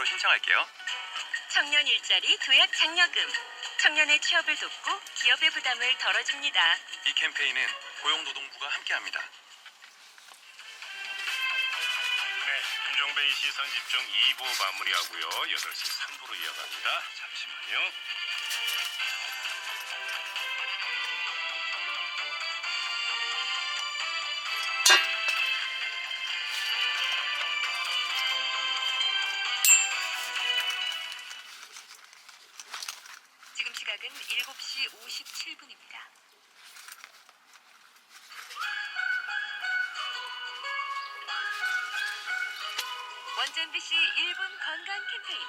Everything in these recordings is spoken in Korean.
문자로 신청할게요. 청년 일자리 도약 장려금. 청년의 취업을 돕고 기업의 부담을 덜어줍니다. 이 캠페인은 고용노동부가 함께합니다. 네, 김종배의 시선집중 2부 마무리하고요. 8시 3부로 이어갑니다. 잠시만요. 지금 시각은 7시 57분입니다. 원전 BC 1분 건강 캠페인.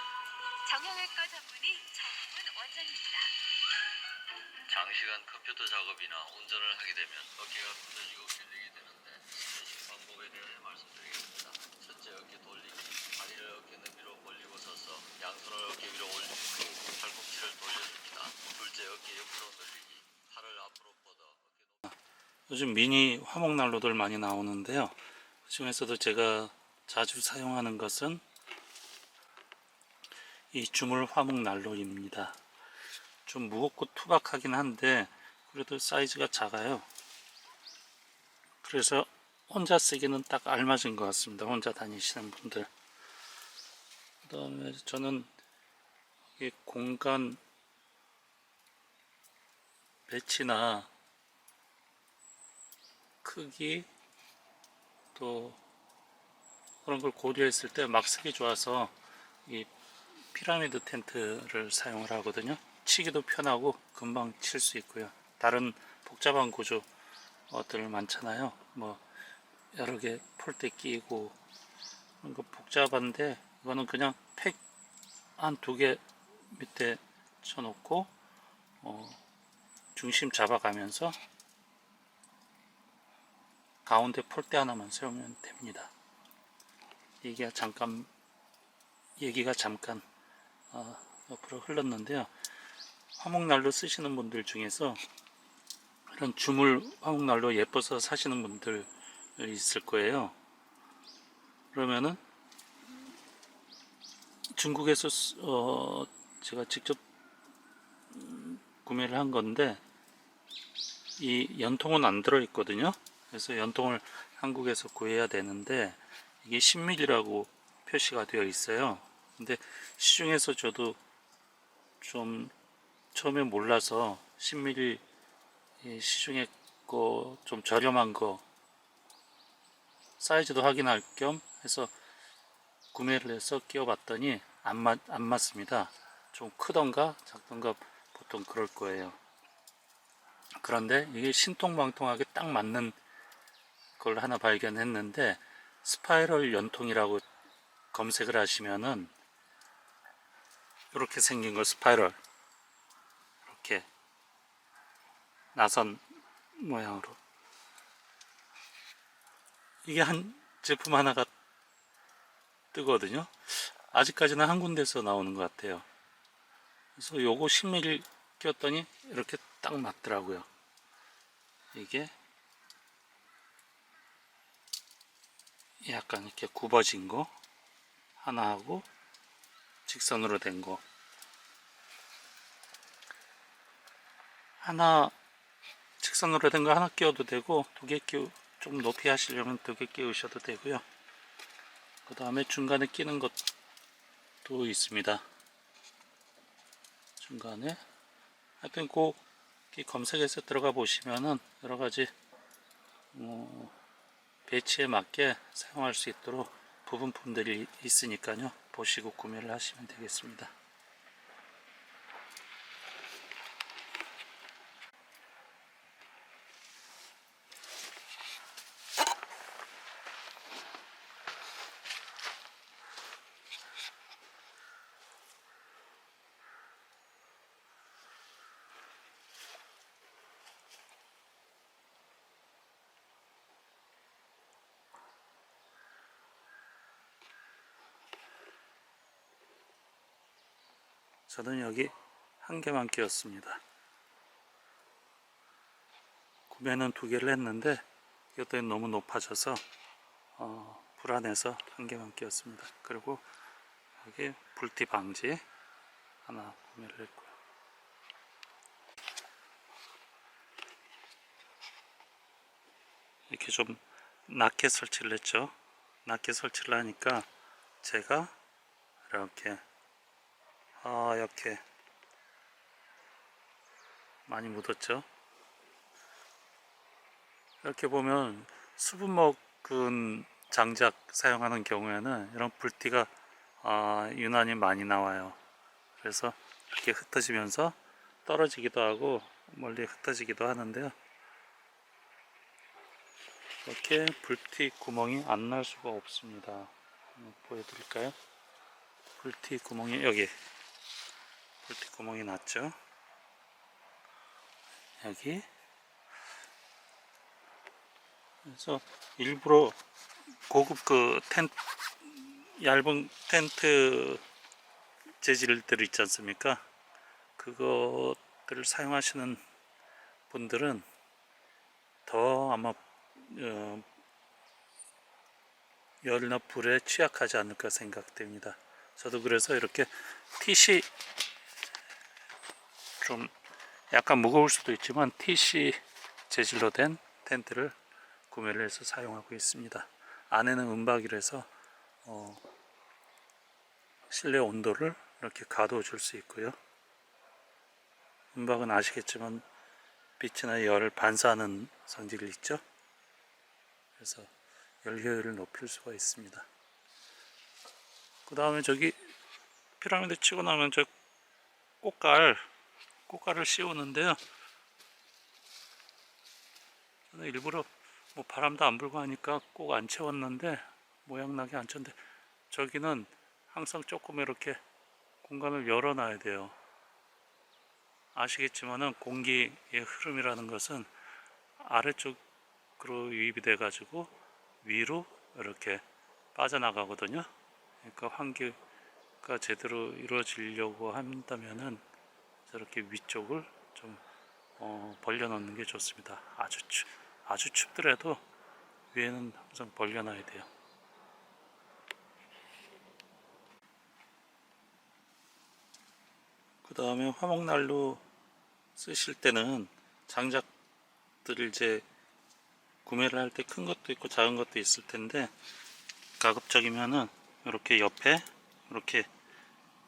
정형외과 전문의 정문 원장입니다. 장시간 컴퓨터 작업이나 운전을 하게 되면 어깨가 굳어지고 결리게 되는데 스트레칭 방법에 대해 말씀드리겠습니다. 첫째, 어깨 돌리기. 다리를 어깨 너비로 벌리고 서서 양손을 어깨 위로 올리고 팔꿈치를 돌려줍니다. 둘째, 어깨 옆으로 늘리기. 팔을 앞으로 뻗어 어깨 요즘 미니 화목난로들 많이 나오는데요. 그 중에서도 제가 자주 사용하는 것은 이 주물 화목난로입니다. 좀 무겁고 투박하긴 한데 그래도 사이즈가 작아요. 그래서 혼자 쓰기는 딱 알맞은 것 같습니다. 혼자 다니시는 분들. 그 다음에 저는 이 공간 배치나 크기 또 그런 걸 고려했을 때 막 쓰기 좋아서 이 피라미드 텐트를 사용을 하거든요. 치기도 편하고 금방 칠 수 있고요. 다른 복잡한 구조들 많잖아요. 뭐 여러 개 폴대 끼고 그런 거 복잡한데 이거는 그냥 팩 한 2개 밑에 쳐놓고 중심 잡아가면서 가운데 폴대 하나만 세우면 됩니다. 얘기가 잠깐 옆으로 흘렀는데요. 화목난로 쓰시는 분들 중에서 이런 주물 화목난로 예뻐서 사시는 분들 있을 거예요. 그러면은 중국에서 제가 직접 구매를 한 건데 이 연통은 안 들어 있거든요. 그래서 연통을 한국에서 구해야 되는데 이게 10mm라고 표시가 되어 있어요. 근데 시중에서 저도 좀 처음에 몰라서 10mm 시중에 거 좀 저렴한 거 사이즈도 확인할 겸 해서 구매를 해서 끼워봤더니 안 맞습니다. 좀 크던가 작던가 보통 그럴 거예요. 그런데 이게 신통방통하게 딱 맞는 걸 하나 발견했는데 스파이럴 연통이라고 검색을 하시면은 이렇게 생긴 거 스파이럴 이렇게 나선 모양으로 이게 한 제품 하나가 뜨거든요. 아직까지는 한 군데서 나오는 것 같아요. 그래서 요거 10mm 꼈더니 이렇게 딱 맞더라고요. 이게 약간 이렇게 굽어진 거 하나 하고 직선으로 된 거 하나 직선으로 된 거 하나 끼워도 되고 2개 좀 높이 하시려면 2개 끼우셔도 되고요. 그 다음에 중간에 끼는 것도 있습니다. 중간에 하여튼 그 검색해서 들어가 보시면은 여러가지 배치에 맞게 사용할 수 있도록 부분품들이 있으니까요. 보시고 구매를 하시면 되겠습니다. 저는 여기 한 개만 끼웠습니다. 구매는 2개를 했는데 이것도 너무 높아져서 불안해서 한 개만 끼웠습니다. 그리고 여기 불티 방지 하나 구매를 했고요. 이렇게 좀 낮게 설치를 했죠. 낮게 설치를 하니까 제가 이렇게 이렇게 많이 묻었죠. 이렇게 보면 수분 먹은 장작 사용하는 경우에는 이런 불티가 유난히 많이 나와요. 그래서 이렇게 흩어지면서 떨어지기도 하고 멀리 흩어지기도 하는데요. 이렇게 불티 구멍이 안 날 수가 없습니다. 한번 보여드릴까요? 불티 구멍이 여기 불티 구멍이 났죠. 여기. 그래서 일부러 고급 얇은 텐트 재질들 있지 않습니까? 그것들을 사용하시는 분들은 더 아마 열이나 불에 취약하지 않을까 생각됩니다. 저도 그래서 이렇게 TC 좀 약간 무거울 수도 있지만 TC 재질로 된 텐트를 구매를 해서 사용하고 있습니다. 안에는 은박이라서 실내 온도를 이렇게 가둬 줄 수 있고요. 은박은 아시겠지만 빛이나 열을 반사하는 성질이 있죠. 그래서 열 효율을 높일 수가 있습니다. 그 다음에 저기 피라미드 치고 나면 저 꽃갈을 씌우는데요. 저는 일부러 뭐 바람도 안 불고 하니까 꼭 안 채웠는데 모양나게 안 쳤는데 저기는 항상 조금 이렇게 공간을 열어놔야 돼요. 아시겠지만은 공기의 흐름이라는 것은 아래쪽으로 유입이 돼 가지고 위로 이렇게 빠져나가거든요. 그러니까 환기가 제대로 이루어지려고 한다면은 저렇게 위쪽을 좀 벌려 놓는 게 좋습니다. 아주 춥더라도 위에는 항상 벌려 놔야 돼요. 그 다음에 화목난로 쓰실 때는 장작들을 이제 구매를 할 때 큰 것도 있고 작은 것도 있을 텐데 가급적이면은 이렇게 옆에 이렇게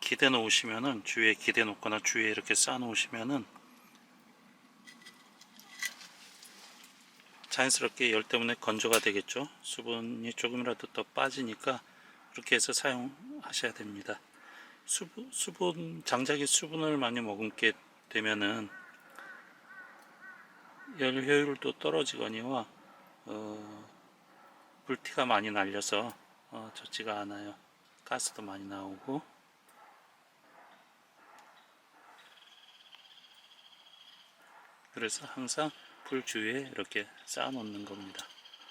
기대 놓으시면은 주위에 기대 놓거나 주위에 이렇게 쌓아 놓으시면은 자연스럽게 열 때문에 건조가 되겠죠. 수분이 조금이라도 더 빠지니까 그렇게 해서 사용하셔야 됩니다. 장작이 수분을 많이 머금게 되면은 열 효율도 떨어지거니와 불티가 많이 날려서 좋지가 않아요. 가스도 많이 나오고. 그래서 항상 불 주위에 이렇게 쌓아 놓는 겁니다.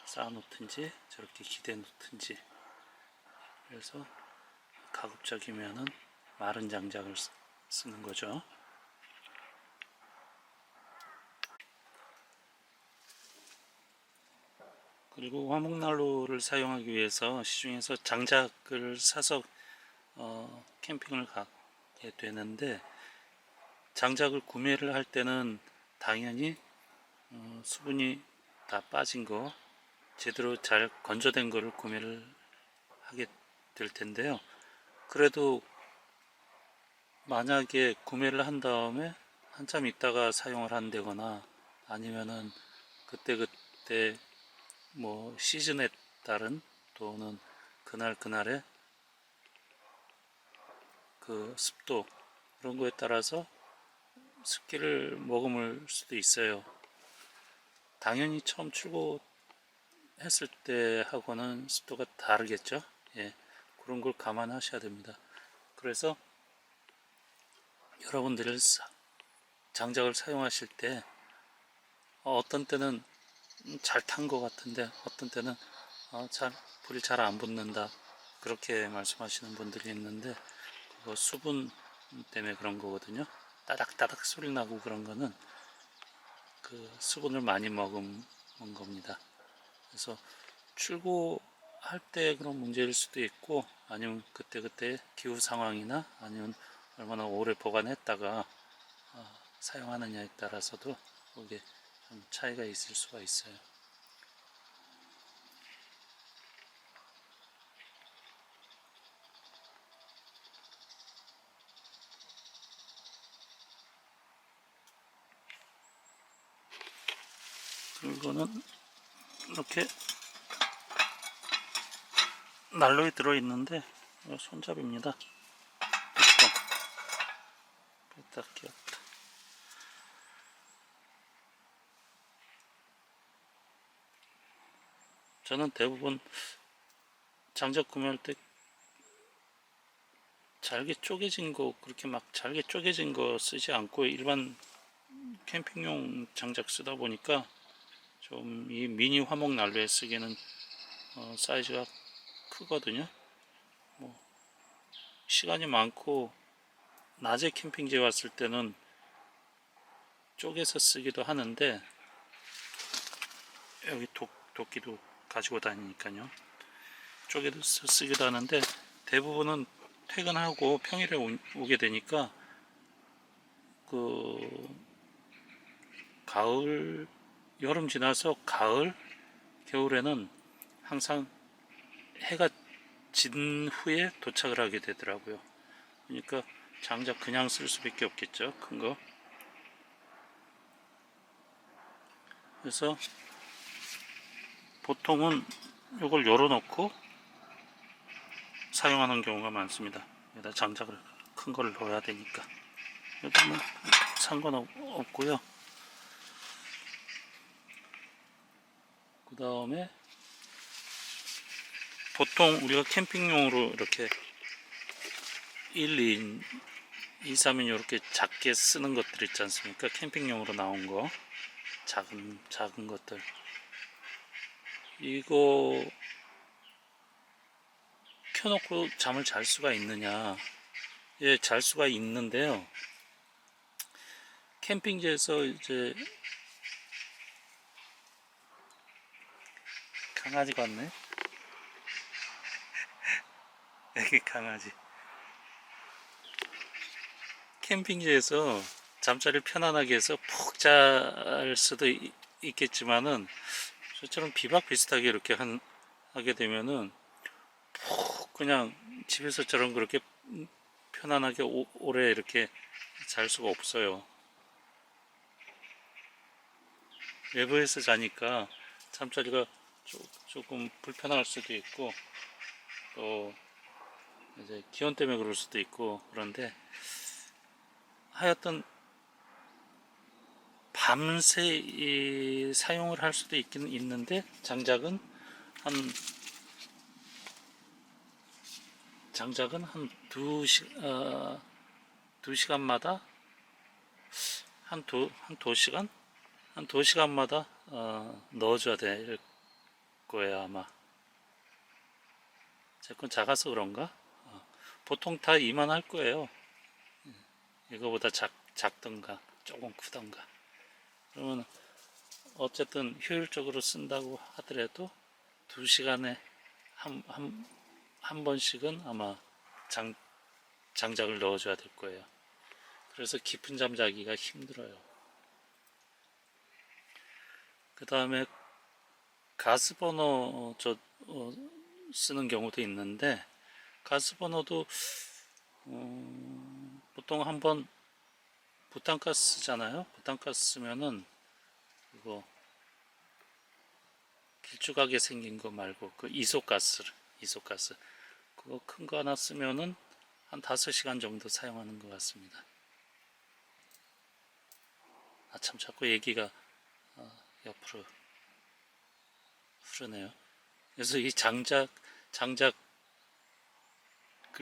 쌓아 놓든지 저렇게 기대 놓든지. 그래서 가급적이면은 마른 장작을 쓰는 거죠. 그리고 화목난로를 사용하기 위해서 시중에서 장작을 사서 캠핑을 가게 되는데 장작을 구매를 할 때는 당연히 수분이 다 빠진 거 제대로 잘 건조된 거를 구매를 하게 될 텐데요. 그래도 만약에 구매를 한 다음에 한참 있다가 사용을 한다거나 아니면은 그때 뭐 시즌에 따른 또는 그날의 그 습도 그런 거에 따라서 습기를 머금을 수도 있어요. 당연히 처음 출고했을 때 하고는 습도가 다르겠죠. 예, 그런 걸 감안하셔야 됩니다. 그래서 여러분들이 장작을 사용하실 때 어떤 때는 잘 탄 것 같은데 어떤 때는 불이 잘 안 붙는다 그렇게 말씀하시는 분들이 있는데 그거 수분 때문에 그런 거거든요. 따닥따닥 소리 나고 그런 거는 그 수분을 많이 머금은 겁니다. 그래서 출고할 할 때 그런 문제일 수도 있고, 아니면 그때그때 기후 상황이나 아니면 얼마나 오래 보관했다가 사용하느냐에 따라서도 그게 좀 차이가 있을 수가 있어요. 이거는 이렇게 난로에 들어있는데 손잡이입니다. 뺐다 끼웠다. 저는 대부분 장작 구매할 때 잘게 쪼개진 거, 그렇게 막 잘게 쪼개진 거 쓰지 않고 일반 캠핑용 장작 쓰다 보니까 좀 이 미니 화목 난로에 쓰기에는 사이즈가 크거든요. 뭐 시간이 많고 낮에 캠핑지에 왔을 때는 쪼개서 쓰기도 하는데, 여기 도끼도 가지고 다니니까요. 쪼개서 쓰기도 하는데, 대부분은 퇴근하고 평일에 오게 되니까 가을, 여름 지나서 가을, 겨울에는 항상 해가 진 후에 도착을 하게 되더라고요. 그러니까 장작 그냥 쓸 수밖에 없겠죠, 큰 거. 그래서 보통은 이걸 열어놓고 사용하는 경우가 많습니다. 여기다 장작을 큰 걸 넣어야 되니까. 여기는 상관없고요. 그 다음에 보통 우리가 캠핑용으로 이렇게 1, 2인, 2, 3인 이렇게 작게 쓰는 것들 있지 않습니까? 캠핑용으로 나온 거, 작은 것들. 이거 켜놓고 잠을 잘 수가 있느냐? 예, 잘 수가 있는데요. 캠핑지에서 이제 강아지가 왔네. 애기 강아지. 캠핑지에서 잠자리를 편안하게 해서 푹 잘 수도 있겠지만은, 저처럼 비박 비슷하게 이렇게 하게 되면은 푹 그냥 집에서처럼 그렇게 편안하게 오래 이렇게 잘 수가 없어요. 외부에서 자니까 잠자리가 조금 불편할 수도 있고, 또 이제 기온 때문에 그럴 수도 있고, 그런데 하여튼 밤새 사용을 할 수도 있긴 있는데, 장작은 한 2시간마다 한 2시간? 한 2시간마다 넣어줘야 될 거예요, 아마. 제 건 작아서 그런가? 보통 다 이만할 거예요. 이거보다 작던가 조금 크던가. 그러면 어쨌든 효율적으로 쓴다고 하더라도 2시간에 한 번씩은 아마 장작을 넣어줘야 될 거예요. 그래서 깊은 잠 자기가 힘들어요. 그 다음에 가스버너 쓰는 경우도 있는데, 가스버너도 보통 한번 부탄가스잖아요. 부탄가스 쓰면은 이거 길쭉하게 생긴 거 말고 그 이소가스 그거 큰 거 하나 쓰면은 한 5시간 정도 사용하는 것 같습니다. 참 자꾸 얘기가 옆으로 흐르네요. 그래서 이 장작을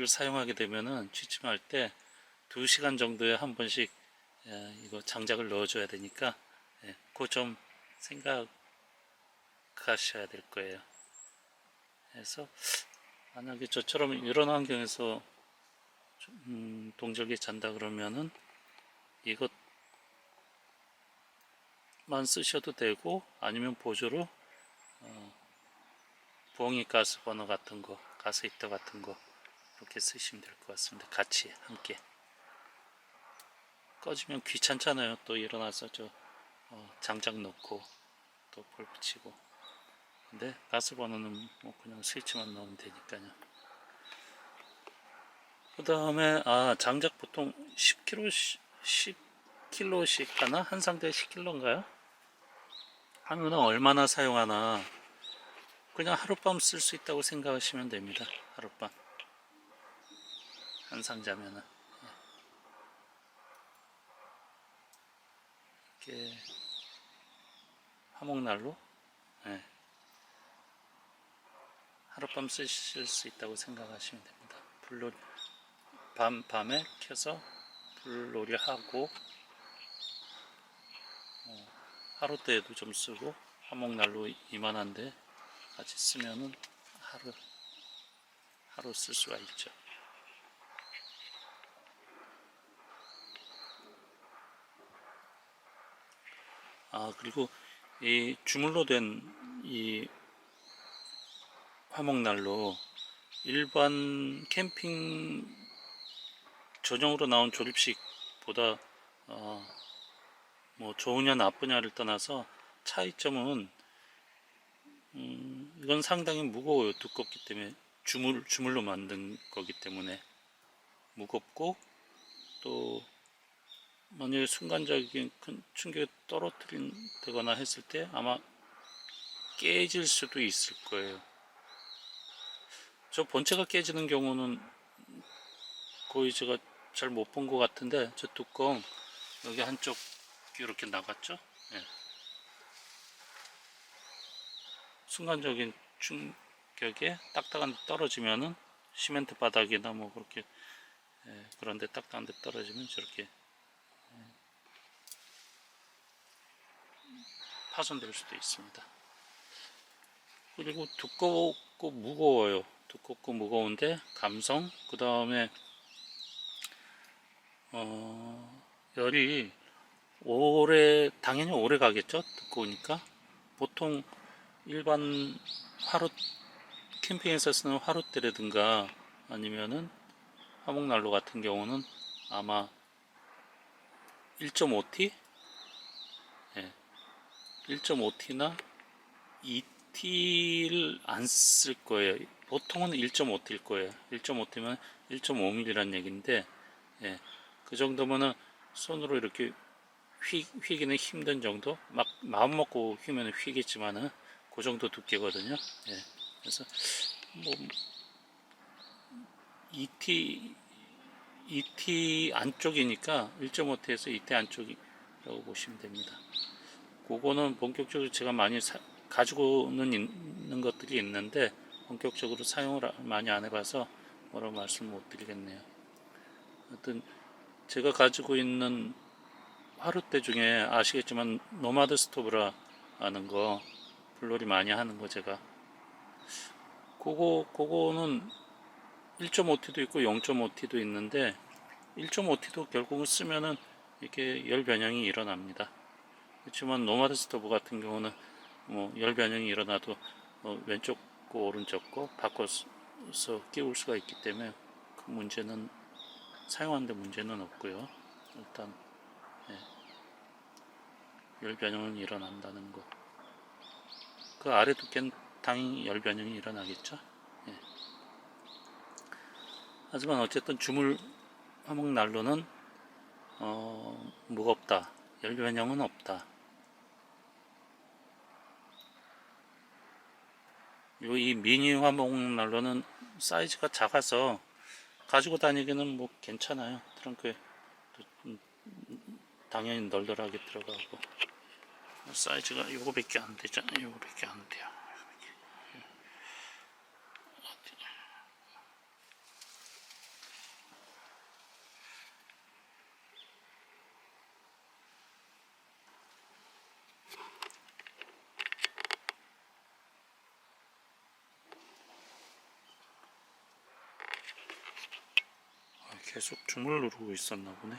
사용하게 되면은 취침할 때 2시간 정도에 한 번씩 이거 장작을 넣어줘야 되니까, 그거 좀 생각하셔야 될 거예요. 그래서 만약에 저처럼 이런 환경에서 동절기에 잔다 그러면은 이것만 쓰셔도 되고, 아니면 보조로 부엉이 가스 버너 같은 거, 가스 히터 같은 거 이렇게 쓰시면 될 것 같습니다. 같이 함께. 꺼지면 귀찮잖아요. 또 일어나서 장작 넣고 또 불 붙이고. 근데 가스 버너는 뭐 그냥 스위치만 넣으면 되니까요. 그 다음에 장작 보통 10kg씩 하나? 한 상자에 10kg인가요? 하면 얼마나 사용하나. 그냥 하룻밤 쓸 수 있다고 생각하시면 됩니다. 하룻밤 한 상자면은 이렇게 화목난로 하룻밤 쓰실 수 있다고 생각하시면 됩니다. 불놀이 밤에 켜서 불놀이 하고 하루 때에도 좀 쓰고 화목난로 이만한데 같이 쓰면은 하루 쓸 수가 있죠. 그리고 이 주물로 된 이 화목난로 일반 캠핑 전용으로 나온 조립식보다 뭐 좋으냐 나쁘냐를 떠나서 차이점은 이건 상당히 무거워요. 두껍기 때문에 주물로 만든 거기 때문에 무겁고, 또 만약에 순간적인 큰 충격에 떨어뜨린다거나 했을 때 아마 깨질 수도 있을 거예요. 저 본체가 깨지는 경우는 거의 제가 잘 못 본 것 같은데, 저 뚜껑 여기 한쪽 이렇게 나갔죠? 예. 순간적인 충격에 딱딱한 데 떨어지면은 시멘트 바닥이나 뭐 그렇게 그런데 딱딱한 데 떨어지면 저렇게 파손될 수도 있습니다. 그리고 두껍고 무거워요. 두껍고 무거운데 감성, 그 다음에 열이 당연히 오래 가겠죠. 두꺼우니까. 보통 일반 캠핑에서 쓰는 화롯대라든가 아니면은 화목난로 같은 경우는 아마 1.5T? 1.5T나 2T를 안 쓸 거예요. 보통은 1.5T일 거예요. 1.5T면 1.5mm란 얘기인데, 그 정도면은 손으로 이렇게 휘기는 힘든 정도? 막 마음 먹고 휘면 휘겠지만은 그 정도 두께거든요. 그래서 뭐 2T 안쪽이니까 1.5T에서 2T 안쪽이라고 보시면 됩니다. 그거는 본격적으로 제가 많이 가지고는 있는 것들이 있는데 본격적으로 사용을 많이 안 해봐서 뭐라고 말씀 못 드리겠네요. 하여튼 제가 가지고 있는 화롯대 중에 아시겠지만 노마드 스토브라 하는 거, 불놀이 많이 하는 거, 제가 그거는 1.5T도 있고 0.5T도 있는데 1.5T도 결국은 쓰면은 이렇게 열 변형이 일어납니다. 그렇지만 노마드 스토브 같은 경우는 뭐 열 변형이 일어나도 왼쪽 거 오른쪽 거 바꿔서 끼울 수가 있기 때문에 그 문제는, 사용하는데 문제는 없고요. 일단 열 변형은 일어난다는 거. 그 아래 두께는 당연히 열 변형이 일어나겠죠. 하지만 어쨌든 주물 화목난로는 무겁다. 열 변형은 없다. 그리고 이 미니 화목난로는 사이즈가 작아서 가지고 다니기는 뭐 괜찮아요. 트렁크에 당연히 널널하게 들어가고, 사이즈가 요거밖에 안 되잖아요. 요거밖에 안 돼요. 계속 줌을 누르고 있었나 보네.